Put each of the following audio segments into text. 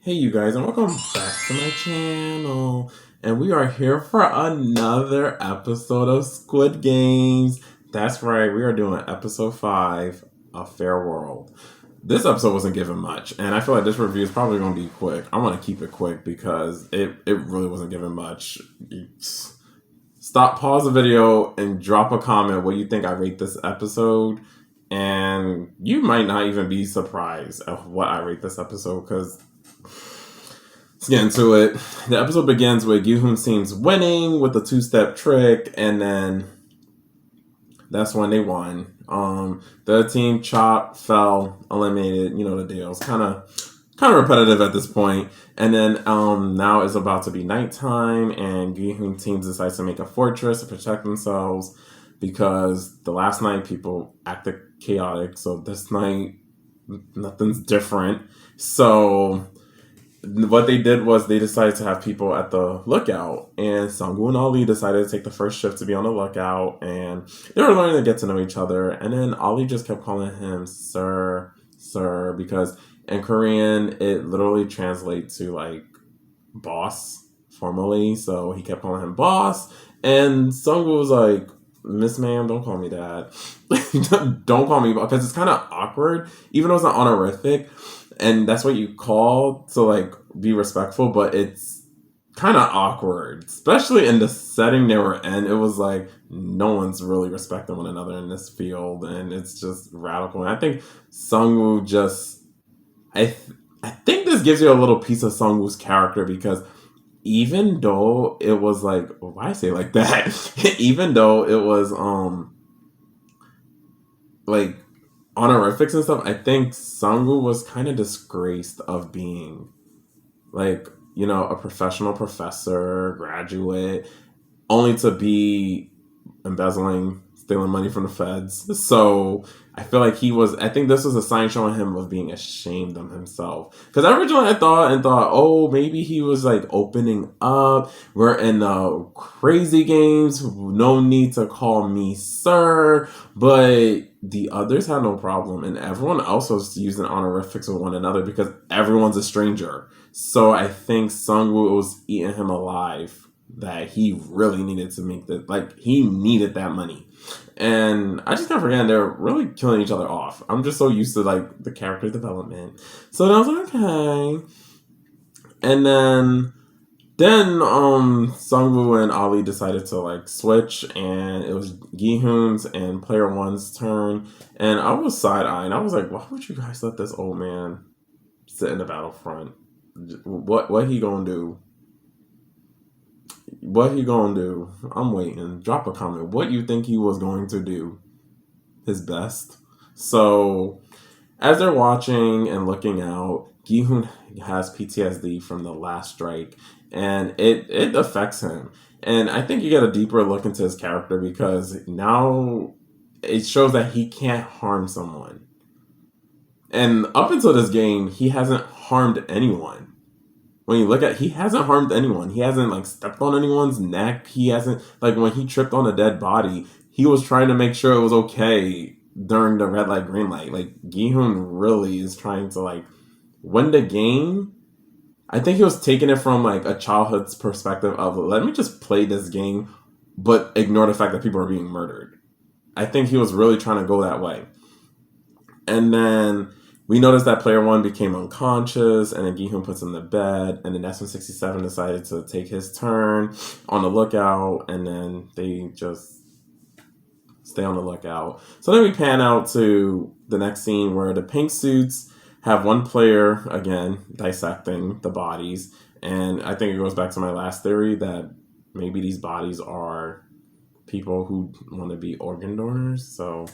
Hey you guys, and welcome back to my channel. And we are here for another episode of Squid Games. That's right, we are doing episode 5, A Fair World. This episode wasn't given much, and I feel like this review is probably going to be quick. I want to keep it quick because it really wasn't given much. Stop, pause the video, and drop a comment what you think I rate this episode. And you might not even be surprised at what I rate this episode because let's get into it. The episode begins with Gi-hoon's team's winning with the two-step trick, and then that's when they won. The team chopped, fell, eliminated. You know the deal. It's kind of repetitive at this point. And then now it's about to be nighttime, and Gi-hoon team decides to make a fortress to protect themselves because the last night people acted chaotic. So this night nothing's different. So what they did was they decided to have people at the lookout, and Sungwoo and Ali decided to take the first shift to be on the lookout, and they were learning to get to know each other. And then Ali just kept calling him sir, because in Korean it literally translates to like boss formally, so he kept calling him boss, and Sungwoo was like, Miss Ma'am, don't call me that. Don't call me, because it's kind of awkward, even though it's an honorific. And that's what you call to like be respectful, but it's kind of awkward, especially in the setting they were in. It was like no one's really respecting one another in this field, and it's just radical. And I think Sungwoo just, I think this gives you a little piece of Sungwoo's character, because even though it was like, why I say it like that? Even though it was like honorifics and stuff, I think Sungwoo was kind of disgraced of being like, you know, a professional professor, graduate, only to be embezzling, stealing money from the feds. So I feel like I think this was a sign showing him of being ashamed of himself. Because originally I thought, oh, maybe he was like opening up. We're in the crazy games. No need to call me sir. But the others had no problem. And everyone else was using honorifics with one another because everyone's a stranger. So I think Sungwoo was eating him alive, that he really needed to make that, like he needed that money. And I just kept forgetting they're really killing each other off. I'm just so used to like the character development. So then I was like, okay. And then Sungwoo and Ali decided to like switch, and it was Gi-hoon's and player one's turn. And I was side-eyeing. I was like, why would you guys let this old man sit in the battlefront? What he gonna do? What he gonna do? I'm waiting. Drop a comment. What you think he was going to do? His best. So as they're watching and looking out, Gi-hoon has PTSD from the last strike, and it affects him. And I think you get a deeper look into his character, because now it shows that he can't harm someone. And up until this game, he hasn't harmed anyone. When you look at, he hasn't harmed anyone. He hasn't like stepped on anyone's neck. He hasn't, like when he tripped on a dead body, he was trying to make sure it was okay during the red light, green light. Like Gi-hoon really is trying to like win the game. I think he was taking it from like a childhood's perspective of, let me just play this game, but ignore the fact that people are being murdered. I think he was really trying to go that way. And then we noticed that player one became unconscious, and then Gi-hoon puts him to bed, and then that's when 67 decided to take his turn on the lookout, and then they just stay on the lookout. So then we pan out to the next scene where the pink suits have one player, again, dissecting the bodies, and I think it goes back to my last theory that maybe these bodies are people who want to be organ donors, so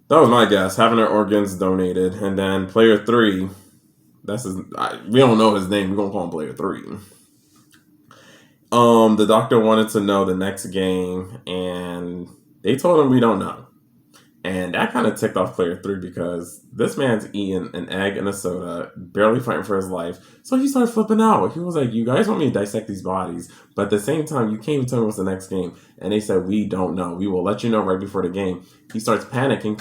that was my guess, having their organs donated. And then player 3, we don't know his name, we're gonna call him player 3. The doctor wanted to know the next game, and they told him we don't know. And that kind of ticked off player 3, because this man's eating an egg and a soda, barely fighting for his life. So he started flipping out. He was like, you guys want me to dissect these bodies, but at the same time, you can't even tell me what's the next game. And they said, we don't know. We will let you know right before the game. He starts panicking,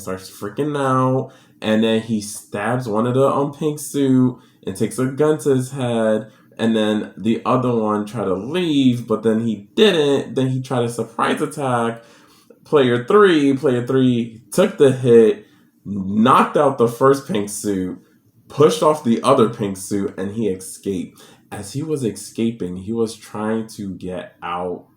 starts freaking out. and then he stabs one of the pink suit and takes a gun to his head. And then the other one tried to leave, but then he didn't. Then he tried a surprise attack. Player three took the hit, knocked out the first pink suit, pushed off the other pink suit, and he escaped. As he was escaping, he was trying to get out.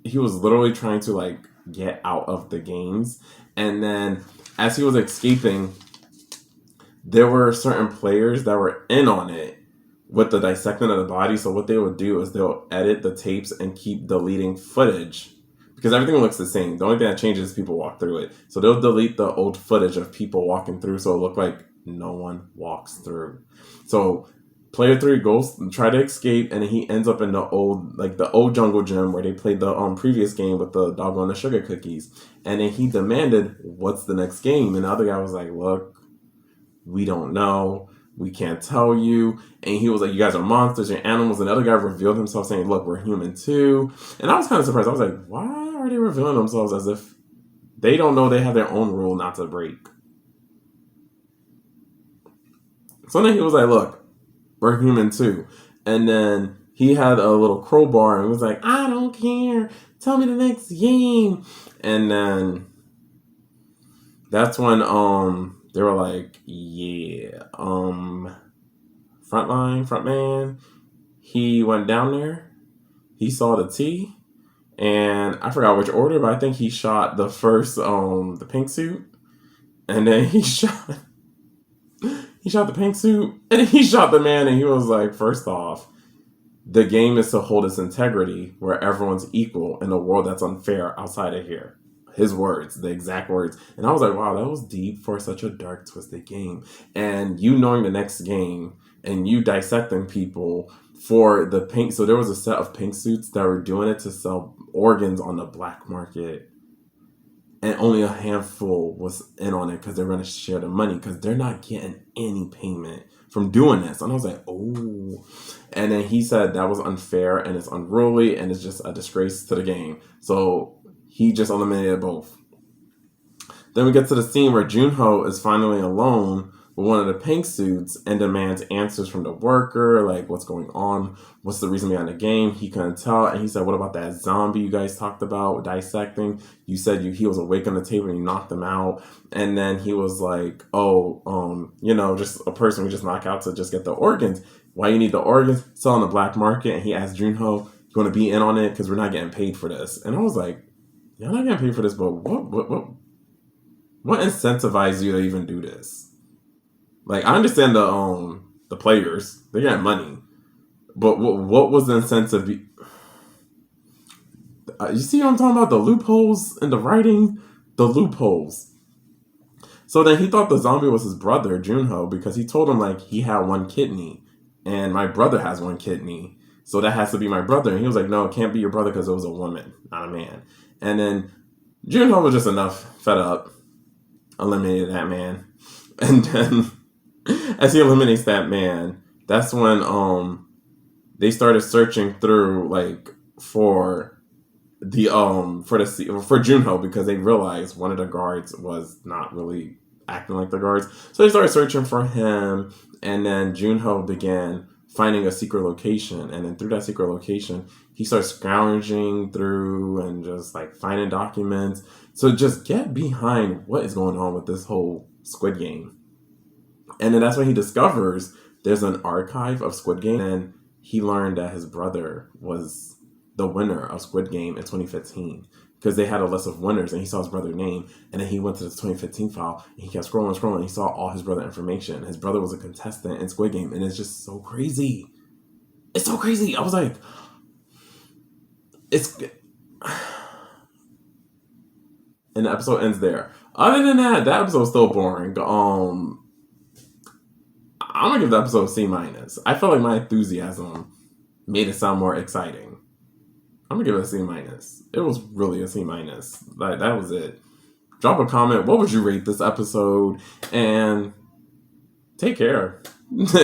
He was literally trying to like get out of the games. And then as he was escaping, there were certain players that were in on it with the dissecting of the body. So what they would do is they'll edit the tapes and keep deleting footage because everything looks the same. The only thing that changes is people walk through it. So they'll delete the old footage of people walking through so it look like no one walks through. So player 3 goes and try to escape, and he ends up in the old jungle gym where they played the previous game with the dog on the sugar cookies. And then he demanded, "What's the next game?" And the other guy was like, "Look, we don't know. We can't tell you." And he was like, "You guys are monsters, you're animals." And the other guy revealed himself saying, "Look, we're human too." And I was kind of surprised. I was like, why are they revealing themselves as if they don't know they have their own rule not to break? So then he was like, "Look, we're human too." And then he had a little crowbar and was like, "I don't care. Tell me the next game." And then that's when they were like, yeah, frontman, he went down there, he saw the T, and I forgot which order, but I think he shot the first, the pink suit, and then he shot the pink suit, and he shot the man, and he was like, first off, the game is to hold its integrity where everyone's equal in a world that's unfair outside of here. His words, the exact words. And I was like, wow, that was deep for such a dark, twisted game. And you knowing the next game and you dissecting people for the pink. So there was a set of pink suits that were doing it to sell organs on the black market. And only a handful was in on it because they're going to share the money because they're not getting any payment from doing this. And I was like, oh. And then he said that was unfair and it's unruly and it's just a disgrace to the game. So he just eliminated both. Then we get to the scene where Junho is finally alone with one of the pink suits and demands answers from the worker, like what's going on, what's the reason behind the game. He couldn't tell, and he said, "What about that zombie you guys talked about dissecting? You said he was awake on the table and you knocked him out." And then he was like, "Oh, just a person we just knock out to just get the organs. Why you need the organs? Sell on the black market." And he asked Junho, "You want to be in on it? Because we're not getting paid for this." And I was like, "You're not getting paid for this, but what incentivized you to even do this?" Like, I understand the players, they got money, but what was the incentive? You see what I'm talking about? The loopholes in the writing, the loopholes. So then he thought the zombie was his brother, Junho, because he told him like he had one kidney, and my brother has one kidney, so that has to be my brother. And he was like, "No, it can't be your brother because it was a woman, not a man." And then Junho was just fed up, eliminated that man. And then as he eliminates that man, that's when they started searching through like for Junho because they realized one of the guards was not really acting like the guards. So they started searching for him, and then Junho began finding a secret location, and then through that secret location he starts scrounging through and just like finding documents. So just get behind what is going on with this whole Squid Game. And then that's when he discovers there's an archive of Squid Game, and he learned that his brother was the winner of Squid Game in 2015 because they had a list of winners, and he saw his brother's name, and then he went to the 2015 file and he kept scrolling and he saw all his brother information. His brother was a contestant in Squid Game, and it's just so crazy. It's so crazy. I was like, and the episode ends there. Other than that, that episode's still boring. I'm gonna give the episode a C-. I felt like my enthusiasm made it sound more exciting. I'm gonna give it a C-. It was really a C-. Like, that was it. Drop a comment. What would you rate this episode? And take care.